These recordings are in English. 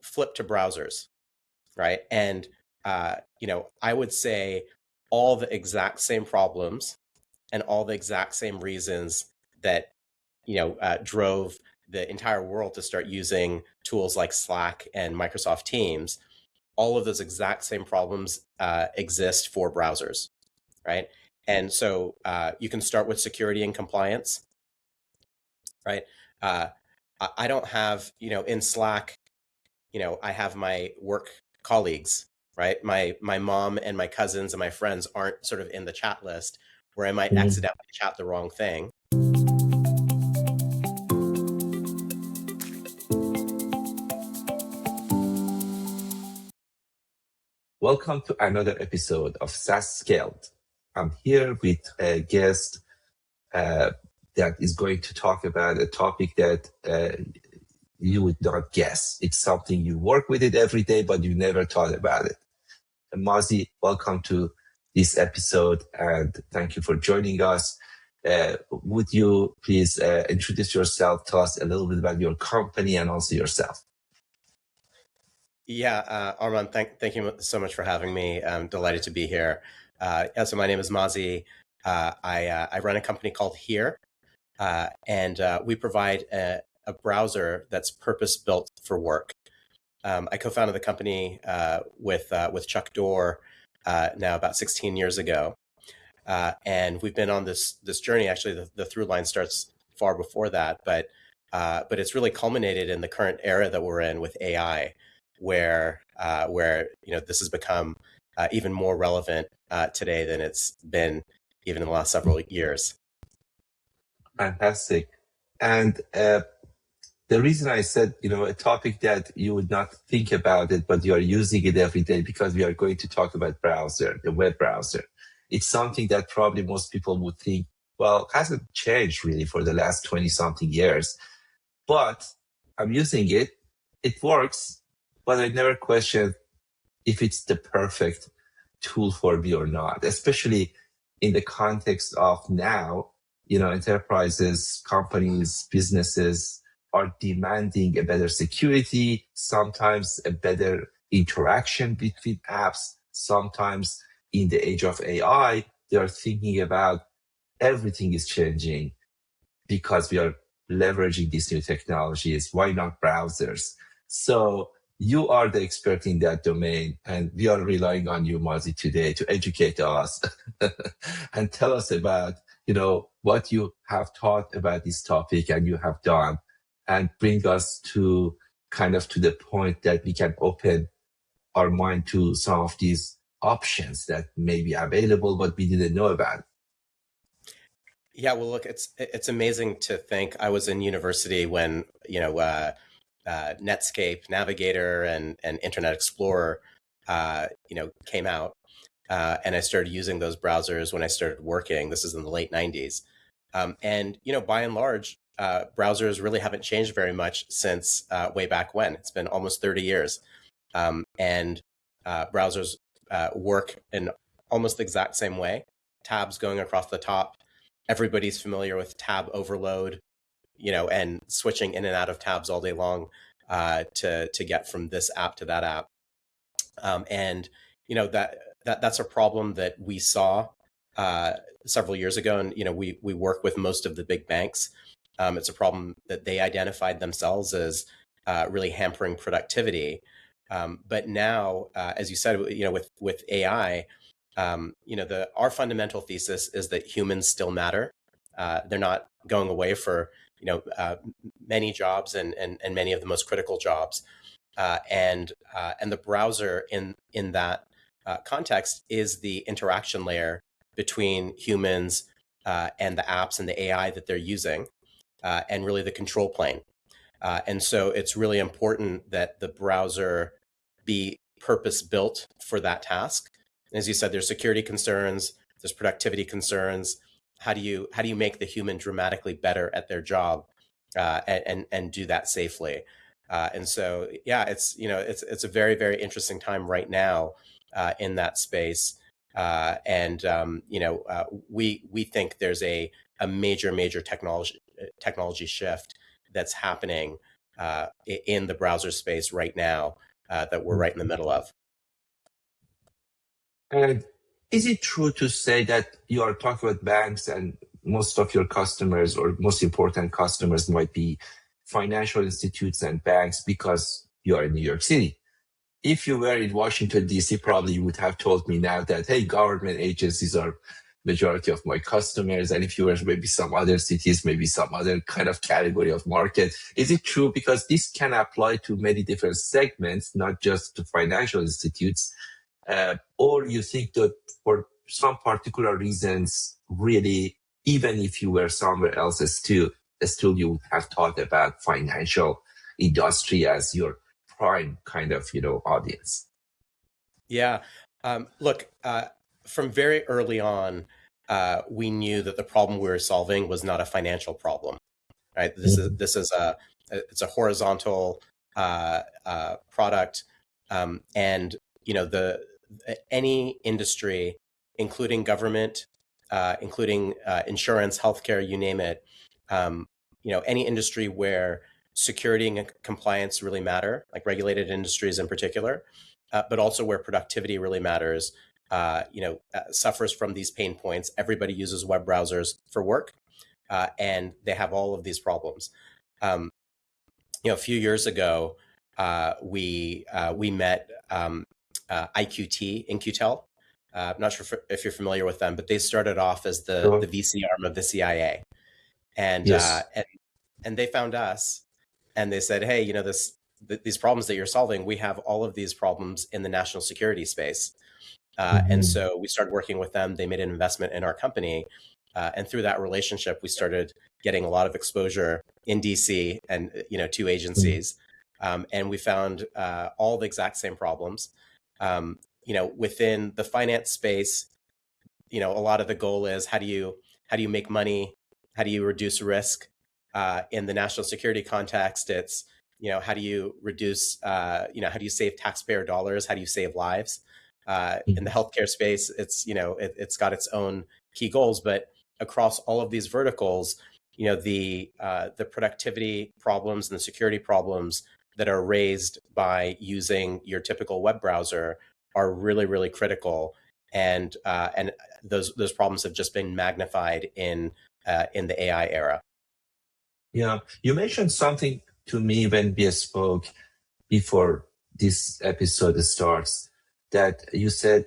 flip to browsers, right? And I would say all the exact same problems and all the exact same reasons that drove the entire world to start using tools like Slack and Microsoft Teams. All of those exact same problems exist for browsers, right? And so you can start with security and compliance, right? Uh, I don't have, in Slack, I have my work colleagues, right? My mom and my cousins and my friends aren't sort of in the chat list where I might Mhm. accidentally chat the wrong thing. Welcome to another episode of SaaS Scaled. I'm here with a guest uh, that is going to talk about a topic that you would not guess. It's something you work with it every day, but you never thought about it. Mazy, welcome to this episode and thank you for joining us. Would you please introduce yourself, tell us a little bit about your company and also yourself? Yeah, Arman, thank you so much for having me. I'm delighted to be here. So my name is Mazy. I run a company called Here, and we provide a browser that's purpose built for work. I co-founded the company with Chuck Dorr now about 16 years ago, and we've been on this journey. Actually, the through line starts far before that, but it's really culminated in the current era that we're in with AI, where this has become even more relevant today than it's been even in the last several years. Fantastic. And the reason I said, a topic that you would not think about it, but you are using it every day because we are going to talk about browser, the web browser. It's something that probably most people would think, well, hasn't changed really for the last 20 something years, but I'm using it. It works, but I never questioned if it's the perfect tool for me or not, especially in the context of now, enterprises, companies, businesses are demanding a better security, sometimes a better interaction between apps. Sometimes in the age of AI, they are thinking about everything is changing because we are leveraging these new technologies. Why not browsers? So you are the expert in that domain, and we are relying on you, Mazy, today to educate us and tell us about, what you have taught about this topic and you have done, and bring us to kind of to the point that we can open our mind to some of these options that may be available, but we didn't know about. Yeah, well, look, it's amazing to think I was in university when Netscape, Navigator, and Internet Explorer, came out, and I started using those browsers when I started working. This is in the late '90s, and by and large, browsers really haven't changed very much since way back when. It's been almost 30 years, and browsers work in almost the exact same way. Tabs going across the top. Everybody's familiar with tab overload, and switching in and out of tabs all day long to get from this app to that app. And that's a problem that we saw several years ago, and we work with most of the big banks. It's a problem that they identified themselves as really hampering productivity. But now, as you said, with AI, our fundamental thesis is that humans still matter. They're not going away for many jobs and many of the most critical jobs. And the browser in that context is the interaction layer between humans and the apps and the AI that they're using, and really the control plane. And so it's really important that the browser be purpose built for that task. As you said, there's security concerns, there's productivity concerns. How do you make the human dramatically better at their job, and do that safely? And so, yeah, it's a very, very interesting time right now in that space. And we think there's a major technology shift that's happening in the browser space right now that we're right in the middle of. And is it true to say that you are talking about banks and most of your customers or most important customers might be financial institutes and banks because you are in New York City? If you were in Washington, D.C., probably you would have told me now that, hey, government agencies are majority of my customers. And if you were maybe some other cities, maybe some other kind of category of market. Is it true? Because this can apply to many different segments, not just to financial institutes. Or you think that for some particular reasons, really, even if you were somewhere else, still you would have thought about financial industry as your prime kind of, audience. Yeah. Look, from very early on, we knew that the problem we were solving was not a financial problem, right? Mhm. This is it's a horizontal product, and the any industry, including government, including insurance, healthcare, you name it, any industry where security and compliance really matter, like regulated industries in particular, but also where productivity really matters, suffers from these pain points. Everybody uses web browsers for work, and they have all of these problems. Um, a few years ago, we met IQT, InQtel. I'm not sure if you're familiar with them, but they started off as the Sure. VC arm of the CIA, and uh, Yes. and and they found us, and they said, "Hey, these problems that you're solving, we have all of these problems in the national security space." And Mhm. so we started working with them. They made an investment in our company. And through that relationship, we started getting a lot of exposure in DC and, to Mhm. agencies. And we found all the exact same problems. Within the finance space, a lot of the goal is how do you make money? How do you reduce risk? In the national security context, it's how do you reduce how do you save taxpayer dollars? How do you save lives? In the Mhm. healthcare space, it's got its own key goals, but across all of these verticals, the productivity problems and the security problems that are raised by using your typical web browser are really, really critical. And those problems have just been magnified in the AI era. Yeah. You mentioned something to me when we spoke before this episode starts that you said,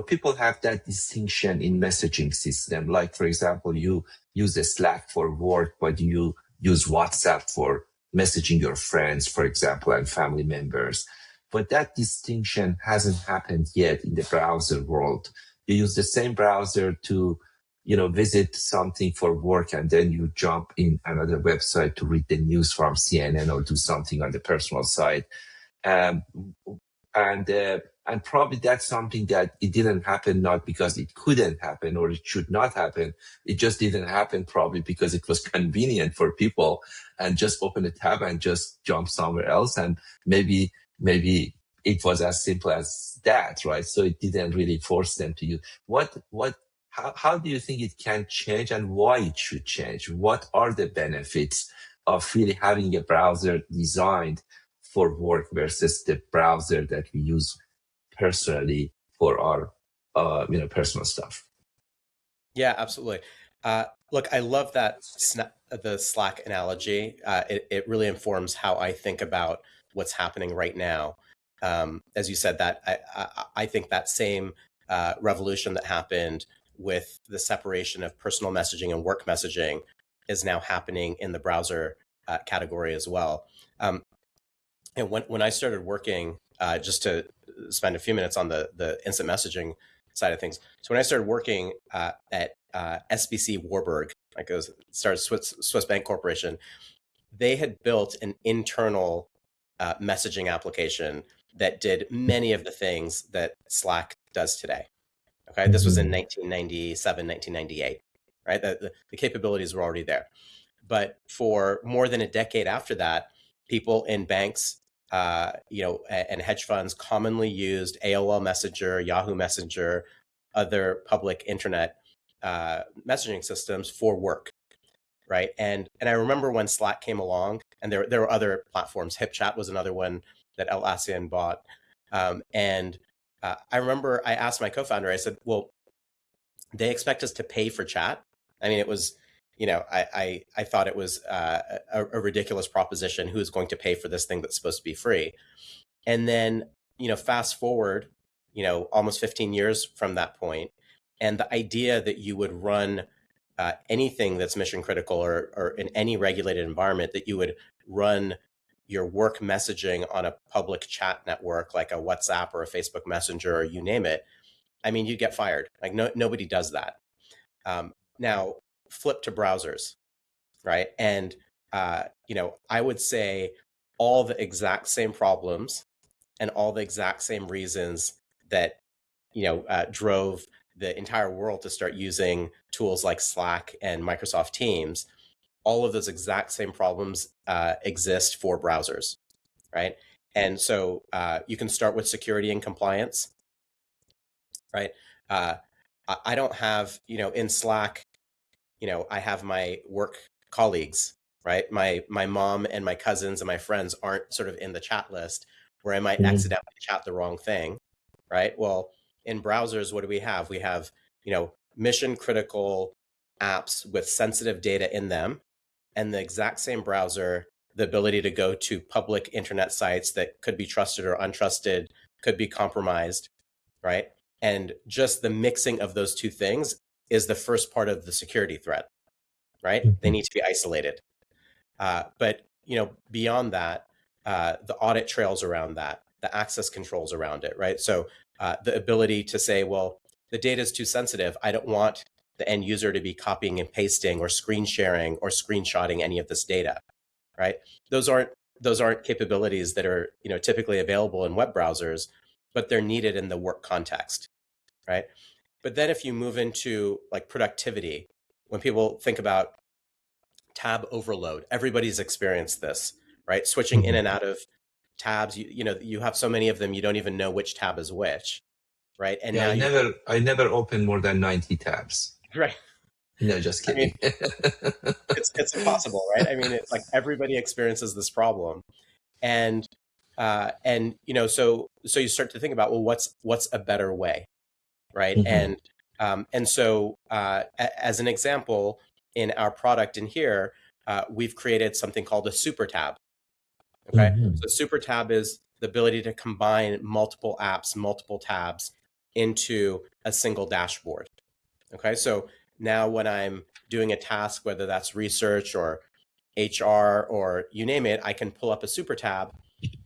people have that distinction in messaging system. Like, for example, you use a Slack for work, but you use WhatsApp for messaging your friends, for example, and family members. But that distinction hasn't happened yet in the browser world. You use the same browser to visit something for work, and then you jump in another website to read the news from CNN or do something on the personal side. Um, and probably that's something that it didn't happen, not because it couldn't happen or it should not happen. It just didn't happen probably because it was convenient for people and just open a tab and just jump somewhere else. And maybe it was as simple as that, right? So it didn't really force them to use how do you think it can change and why it should change? What are the benefits of really having a browser designed for work versus the browser that we use personally for our personal stuff? Yeah, absolutely. Look, I love the Slack analogy. It really informs how I think about what's happening right now. As you said, that I think that same revolution that happened with the separation of personal messaging and work messaging is now happening in the browser category as well. Um, and when I started working, just to spend a few minutes on the instant messaging side of things. So when I started working at SBC Warburg, like it started Swiss Bank Corporation, they had built an internal messaging application that did many of the things that Slack does today. Okay, this was in Mhm. 1997, 1998, right? The capabilities were already there. But for more than a decade after that, people in banks, and hedge funds commonly used AOL Messenger, Yahoo Messenger, other public internet messaging systems for work, right? And I remember when Slack came along, And there were other platforms. HipChat was another one that Atlassian bought. And I remember I asked my co-founder, I said, well, they expect us to pay for chat. I mean, it was, I thought it was a ridiculous proposition. Who is going to pay for this thing that's supposed to be free? And then, fast forward, almost 15 years from that point, and the idea that you would run anything that's mission critical or in any regulated environment, that you would run your work messaging on a public chat network like a WhatsApp or a Facebook Messenger or you name it, I mean, you get fired. Like nobody does that. Now, flip to browsers, right? And I would say all the exact same problems and all the exact same reasons that drove the entire world to start using tools like Slack and Microsoft Teams. All of those exact same problems exist for browsers, right? And so you can start with security and compliance, right? Uh, I don't have, in Slack, I have my work colleagues, right? My mom and my cousins and my friends aren't sort of in the chat list where I might Mhm. accidentally chat the wrong thing, right? Well, in browsers, what do we have? We have, mission critical apps with sensitive data in them, and the exact same browser, the ability to go to public internet sites that could be trusted or untrusted, could be compromised, right? And just the mixing of those two things is the first part of the security threat, right? They Mhm. need to be isolated. But beyond that, the audit trails around that, the access controls around it, right? So the ability to say, well, the data is too sensitive. I don't want the end user to be copying and pasting or screen sharing or screenshotting any of this data, right? Those aren't those aren't capabilities that are typically available in web browsers, but they're needed in the work context, right? But then if you move into like productivity, when people think about tab overload, everybody's experienced this, right? Switching in Mhm. and out of tabs, you have so many of them, you don't even know which tab is which, right? And Yeah, now I you're never, I never opened more than 90 tabs. right. No, just I mean, kidding. it's impossible, right? I mean, it's like everybody experiences this problem, and so you start to think about, well, what's a better way, right? Mhm. And so as an example, in our product in here, we've created something called a super tab. Okay, Mhm. so super tab is the ability to combine multiple apps, multiple tabs into a single dashboard. Okay, so now when I'm doing a task, whether that's research or HR or you name it, I can pull up a super tab,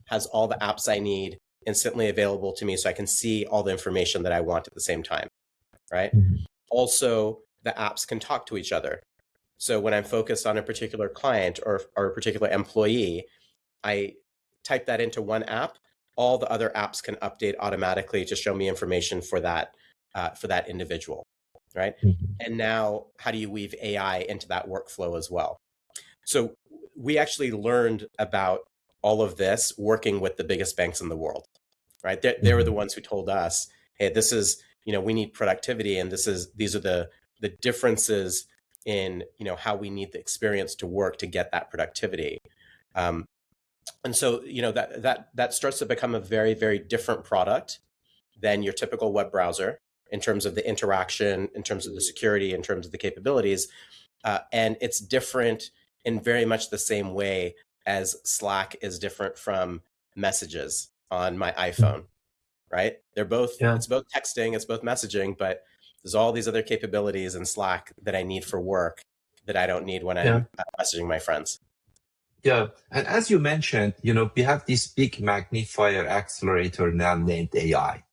has all the apps I need instantly available to me so I can see all the information that I want at the same time, right? Mhm. Also, the apps can talk to each other. So when I'm focused on a particular client or a particular employee, I type that into one app. All the other apps can update automatically to show me information for that individual, right? Mhm. And now, how do you weave AI into that workflow as well? So we actually learned about all of this working with the biggest banks in the world, right? They were the Mhm. ones who told us, hey, this is, we need productivity, and these are the differences in, how we need the experience to work to get that productivity. Um, and so, that starts to become a very, very different product than your typical web browser in terms of the interaction, in terms of the security, in terms of the capabilities. And it's different in very much the same way as Slack is different from messages on my Mhm. iPhone, right? Yeah, It's both texting, it's both messaging, but there's all these other capabilities in Slack that I need for work that I don't need when yeah, I'm messaging my friends. yeah. And as you mentioned, we have this big magnifier accelerator now named AI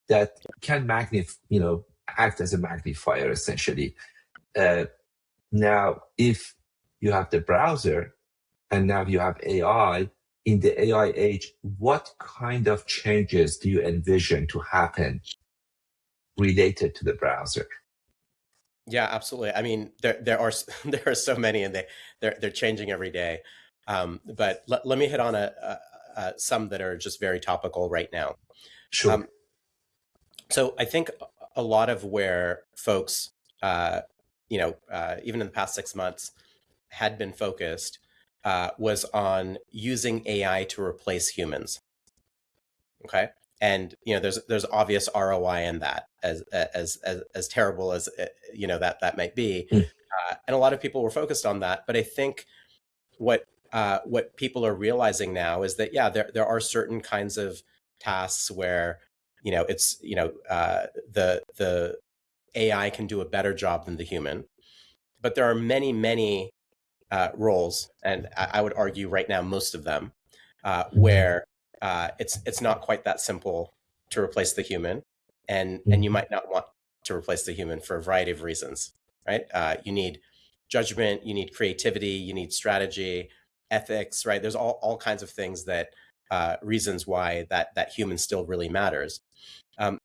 that can act as a magnifier essentially. Uh, Now, if you have the browser and now you have AI, in the AI age, what kind of changes do you envision to happen related to the browser? Yeah, absolutely. I mean, there are there are so many, and they're changing every day. But let me hit on some that are just very topical right now. Sure. Um, so I think a lot of where folks, even in the past 6 months, had been focused. was on using AI to replace humans. Okay, and there's obvious ROI in that, as terrible as that might be, and a lot of people were focused on that. But I think what people are realizing now is that, yeah, there are certain kinds of tasks where it's the AI can do a better job than the human, but there are many roles, and I would argue right now most of them, where it's not quite that simple to replace the human, and you might not want to replace the human for a variety of reasons, right? You need judgment, you need creativity, you need strategy, ethics, right? There's all kinds of things that reasons why that human still really matters. Um,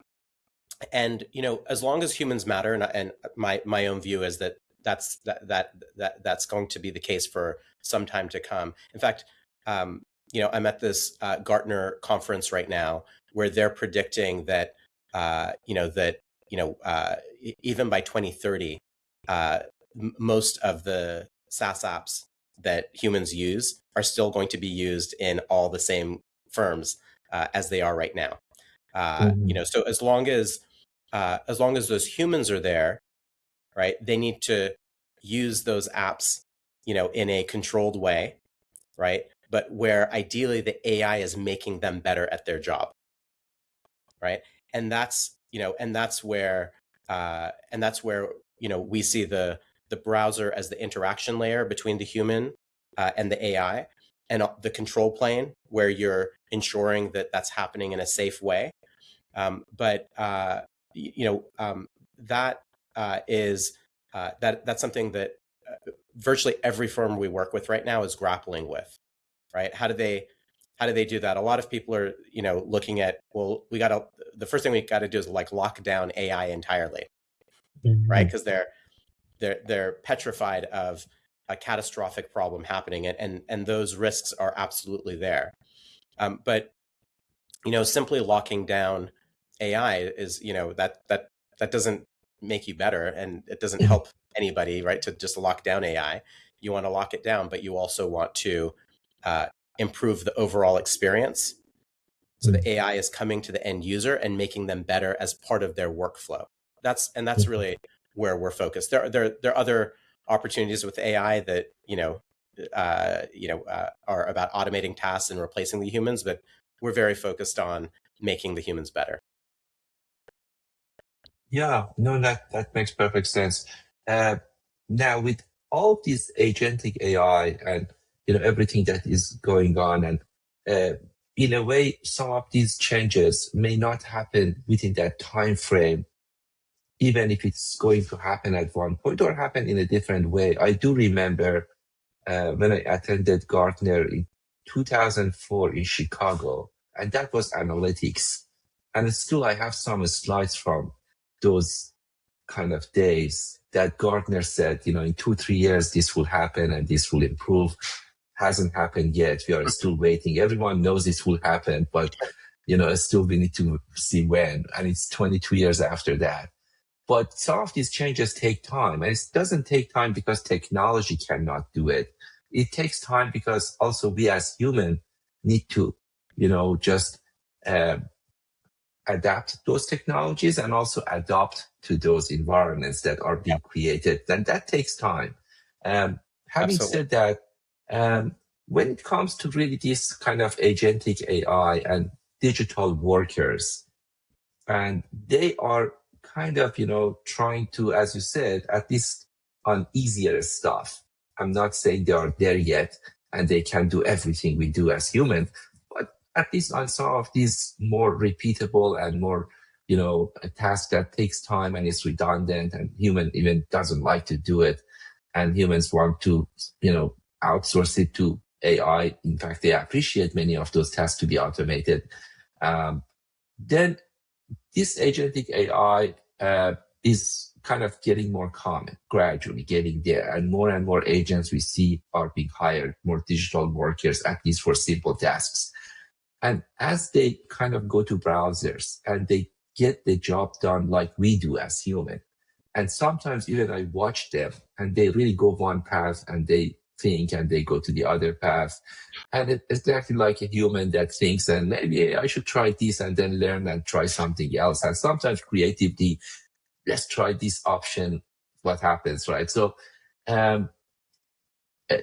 and as long as humans matter, and my own view is that that's going to be the case for some time to come. In fact, I'm at this Gartner conference right now where they're predicting that even by 2030, most of the SaaS apps that humans use are still going to be used in all the same firms as they are right now. So as long as those humans are there, right, they need to use those apps, in a controlled way, right? But where ideally the AI is making them better at their job, right? And that's where we see the browser as the interaction layer between the human and the AI, and the control plane where you're ensuring that that's happening in a safe way. But that is that's something that virtually every firm we work with right now is grappling with, right? How do they do that? A lot of people are looking at, well, the first thing we got to do is like lock down AI entirely, right? Because they're petrified of a catastrophic problem happening, and those risks are absolutely there. But simply locking down AI is, that doesn't make you better, and it doesn't help anybody, right? To just lock down AI, you want to lock it down, but you also want to improve the overall experience. So the AI is coming to the end user and making them better as part of their workflow. That's really where we're focused. There are other opportunities with AI that are about automating tasks and replacing the humans, but we're very focused on making the humans better. Yeah, no, that makes perfect sense. Now, with all this agentic AI and everything that is going on, and in a way, some of these changes may not happen within that time frame, even if it's going to happen at one point or happen in a different way. I do remember when I attended Gartner in 2004 in Chicago, and that was analytics. And still, I have some slides from those kind of days that Gartner said, in 2-3 years, this will happen and this will improve. Hasn't happened yet. We are still waiting. Everyone knows this will happen, but, still we need to see when. And it's 22 years after that. But some of these changes take time, and it doesn't take time because technology cannot do it. It takes time because also we as humans need to, just adapt those technologies and also adapt to those environments that are being created. And that takes time. Having Absolutely. said that, when it comes to really this kind of agentic AI and digital workers, and they are kind of, trying to, as you said, at least on easier stuff. I'm not saying they are there yet and they can do everything we do as humans, but at least on some of these more repeatable and more, a task that takes time and is redundant, and human even doesn't like to do it. And humans want to, outsource it to AI. In fact, they appreciate many of those tasks to be automated. Then this agentic AI is kind of getting more common, gradually getting there. And more agents we see are being hired, more digital workers, at least for simple tasks. And as they kind of go to browsers and they get the job done like we do as humans, and sometimes even I watch them and they really go one path and they think and they go to the other path. And it's exactly like a human that thinks, and maybe I should try this and then learn and try something else. And sometimes creativity, let's try this option, what happens, right? So um, uh,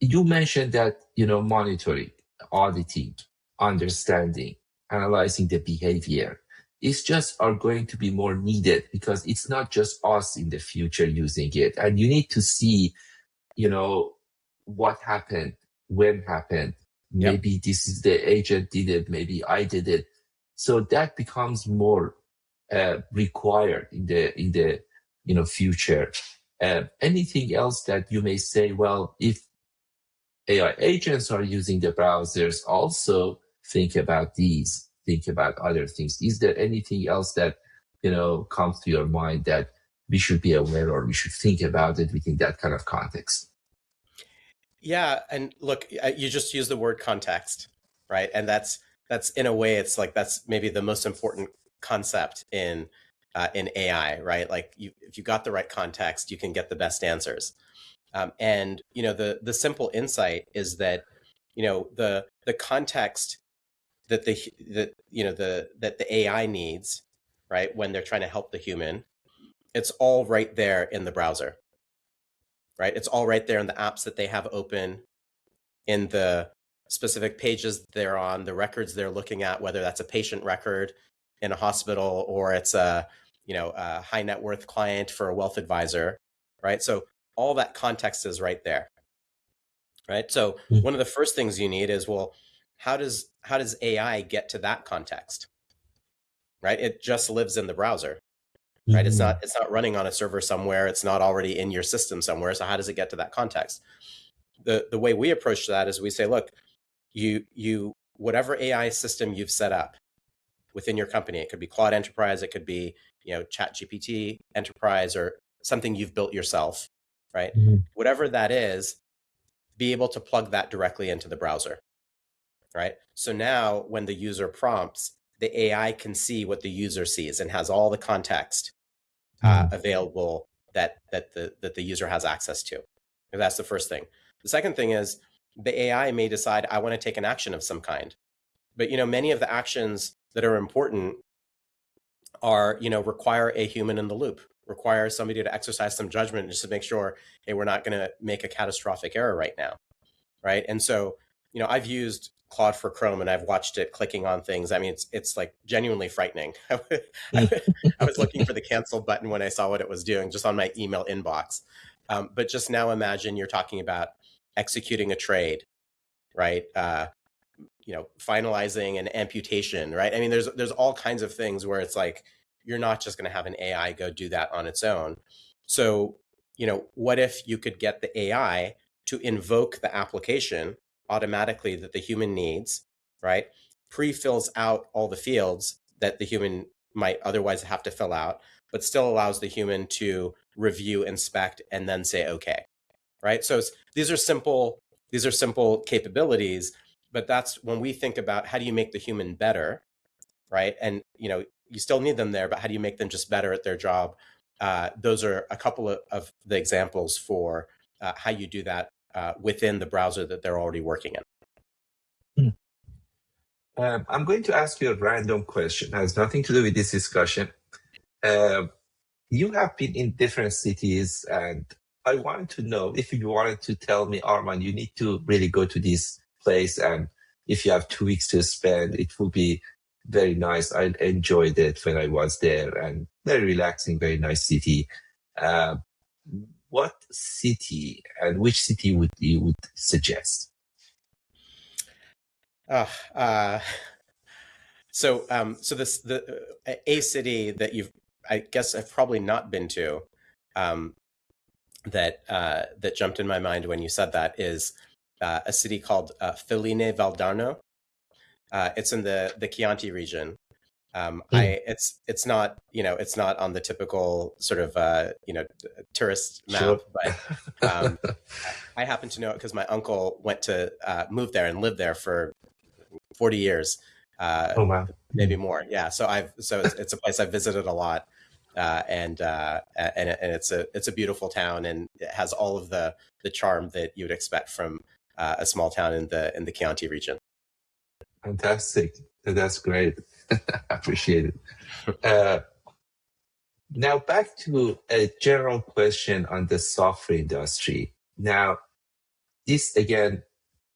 you mentioned that, monitoring, auditing, understanding, analyzing the behavior is just are going to be more needed because it's not just us in the future using it. And you need to see, what happened, when happened. Yep. Maybe this is the agent did it, maybe I did it. So that becomes more required in the future. Anything else that you may say, well, if AI agents are using the browsers, also think about these, think about other things. Is there anything else that, comes to your mind that we should be aware or we should think about it within that kind of context? Yeah, and look, you just use the word context, right? And that's in a way, it's like that's maybe the most important concept in AI, right? Like if you got the right context, you can get the best answers. And the simple insight is that the context that the AI needs, right, when they're trying to help the human, it's all right there in the browser, right? It's all right there in the apps that they have open, in the specific pages they're on, the records they're looking at, whether that's a patient record in a hospital or it's a high net worth client for a wealth advisor, right? So all that context is right there, right? So one of the first things you need is, well, how does AI get to that context, right? It just lives in the browser, right? It's Mm-hmm. not it's not running on a server somewhere. It's not already in your system somewhere. So how does it get to that context? The way we approach that is we say, look, you whatever AI system you've set up within your company, it could be Claude Enterprise, it could be Chat GPT Enterprise, or something you've built yourself, right? Mm-hmm. Whatever that is, be able to plug that directly into the browser, right? So now when the user prompts, the AI can see what the user sees and has all the context available that the user has access to. And that's the first thing. The second thing is the AI may decide, I want to take an action of some kind. But many of the actions that are important are require a human in the loop, require somebody to exercise some judgment just to make sure, hey, we're not going to make a catastrophic error right now, right? And so I've used Claude for Chrome and I've watched it clicking on things. I mean, it's like genuinely frightening. I was looking for the cancel button when I saw what it was doing just on my email inbox. But just now imagine you're talking about executing a trade, right? Finalizing an amputation, right? I mean, there's all kinds of things where it's like you're not just going to have an AI go do that on its own. So, what if you could get the AI to invoke the application automatically that the human needs, right? Pre-fills out all the fields that the human might otherwise have to fill out, but still allows the human to review, inspect, and then say okay, right? So these are simple capabilities, but that's when we think about how do you make the human better, right? And you still need them there, but how do you make them just better at their job? Those are a couple of the examples for how you do that within the browser that they're already working in. I'm going to ask you a random question. It has nothing to do with this discussion. Um, you have been in different cities, and I wanted to know if you wanted to tell me, Arman, you need to really go to this place, and if you have 2 weeks to spend, it will be very nice. I enjoyed it when I was there, and very relaxing, very nice city. Uh, what city and which city would you would suggest? Uh, uh, so a city that I guess I've probably not been to, um, that jumped in my mind when you said that is a city called Fellene Valdarno. It's in the Chianti region. Hmm, It's not it's not on the typical sort of tourist sure. map, but um, I happen to know it because my uncle went to move there and lived there for 40 years, uh, Oh wow. maybe more. Yeah, so it's a place I've visited a lot. and it's a beautiful town, and it has all of the charm that you would expect from a small town in the Chianti region. Fantastic. That's great. Appreciate it. Uh, Now back to a general question on the software industry. Now, this again,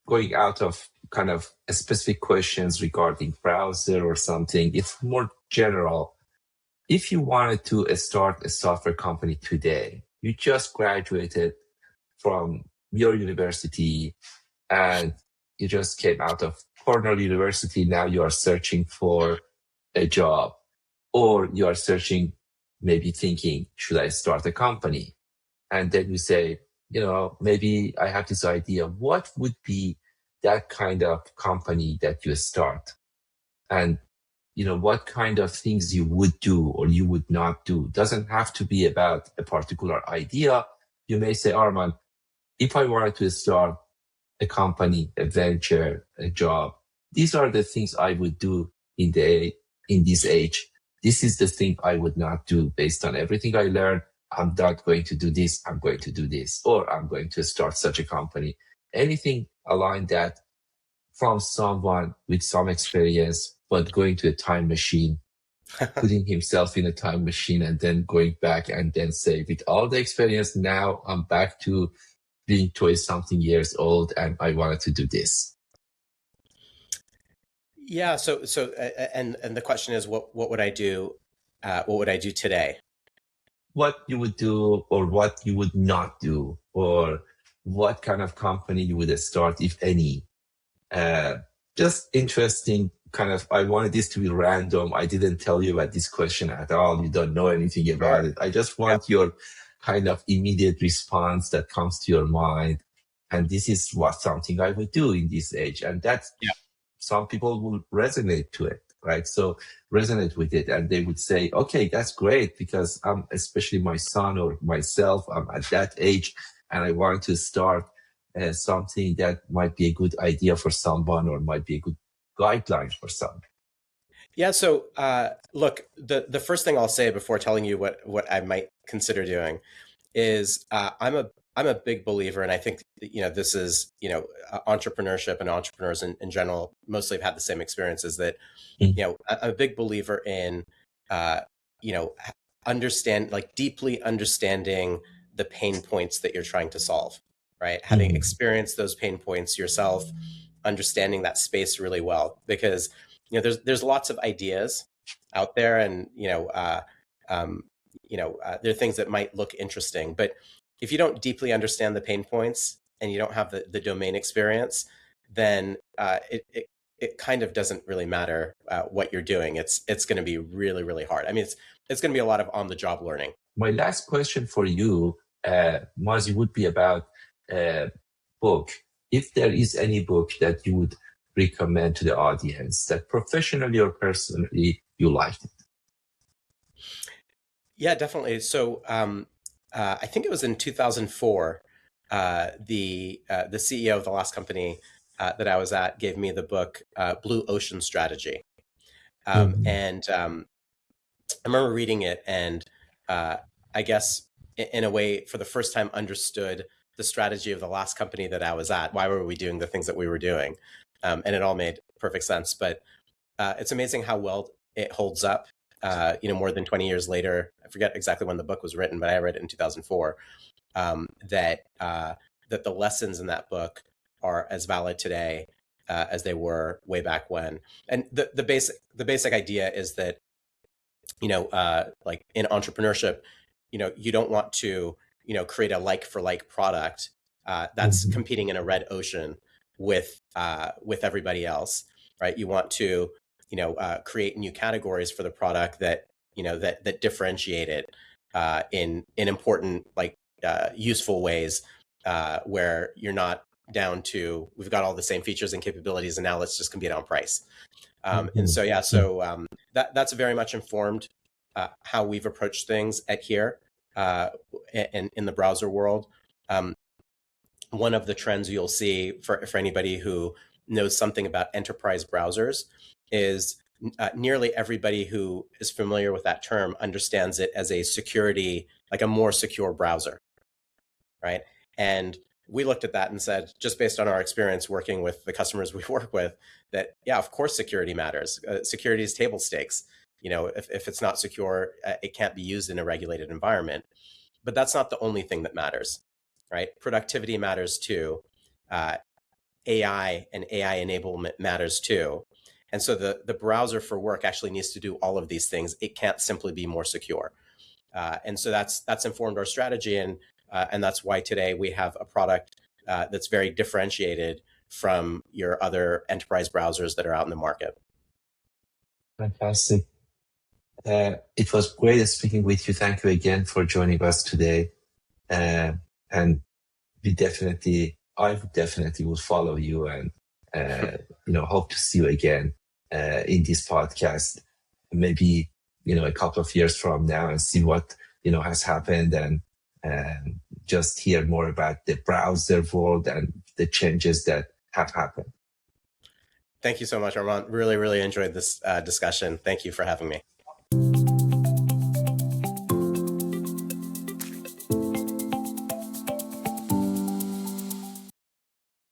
going out of kind of specific questions regarding browser or something, it's more general. If you wanted to start a software company today, you just graduated from your university and you just came out of Cornell University. Now you are searching for a job, or you are searching, maybe thinking, should I start a company? And then you say, maybe I have this idea. What would be that kind of company that you start? And, what kind of things you would do or you would not do. Doesn't have to be about a particular idea. You may say, Arman, if I wanted to start a company, a venture, a job, these are the things I would do in this age. This is the thing I would not do based on everything I learned. I'm not going to do this. I'm going to do this, or I'm going to start such a company. Anything aligned that from someone with some experience, but going to a time machine, putting himself in a time machine and then going back and then say, with all the experience, now I'm back to being 20 something years old and I wanted to do this. Yeah. And the question is, what would I do? What would I do today? What you would do or what you would not do, or what kind of company you would start, if any. Just interesting kind of, I wanted this to be random. I didn't tell you about this question at all. You don't know anything about it. I just want your kind of immediate response that comes to your mind. And this is what something I would do in this age. And that's, Yeah. some people will resonate to it, right? So resonate with it. And they would say, okay, that's great, because especially my son or myself, I'm at that age and I want to start something that might be a good idea for someone or might be a good guideline for some. Yeah. So, look, the first thing I'll say before telling you what I might consider doing is I'm a big believer, and I think this is entrepreneurship and entrepreneurs in general mostly have had the same experiences that I'm a big believer in you know deeply understanding the pain points that you're trying to solve, right? Having experienced those pain points yourself, understanding that space really well, because there's lots of ideas out there, and there are things that might look interesting, but if you don't deeply understand the pain points and you don't have the domain experience, then it kind of doesn't really matter what you're doing. It's going to be really, really hard. I mean, it's going to be a lot of on the job learning. My last question for you, Mazi, would be about book. If there is any book that you would recommend to the audience that professionally or personally you liked it. Yeah, definitely. So I think it was in 2004, the CEO of the last company that I was at gave me the book Blue Ocean Strategy. And I remember reading it, and I guess in a way, for the first time, understood the strategy of the last company that I was at. Why were we doing the things that we were doing? And it all made perfect sense. But it's amazing how well it holds up. More than 20 years later, I forget exactly when the book was written, but I read it in 2004. That the lessons in that book are as valid today as they were way back when. And the basic idea is that like in entrepreneurship, you don't want to create a like for like product that's competing in a red ocean with everybody else, right? You want to create new categories for the product that that differentiate it in important, like useful ways, where you're not down to, we've got all the same features and capabilities and now let's just compete on price. And so that's very much informed how we've approached things at here in the browser world. One of the trends you'll see for anybody who knows something about enterprise browsers is nearly everybody who is familiar with that term understands it as a security, like a more secure browser, right? And we looked at that and said, just based on our experience working with the customers we work with, that yeah, of course security matters. Security is table stakes. If it's not secure, it can't be used in a regulated environment. But that's not the only thing that matters, right? Productivity matters too. Uh, AI and AI enablement matters too. And so the browser for work actually needs to do all of these things. It can't simply be more secure. And so that's informed our strategy, and that's why today we have a product that's very differentiated from your other enterprise browsers that are out in the market. Fantastic. It was great speaking with you. Thank you again for joining us today. And I definitely will follow you, and hope to see you again in this podcast, maybe a couple of years from now, and see what has happened, and just hear more about the browser world and the changes that have happened. Thank you so much, Armand. Really, really enjoyed this discussion. Thank you for having me.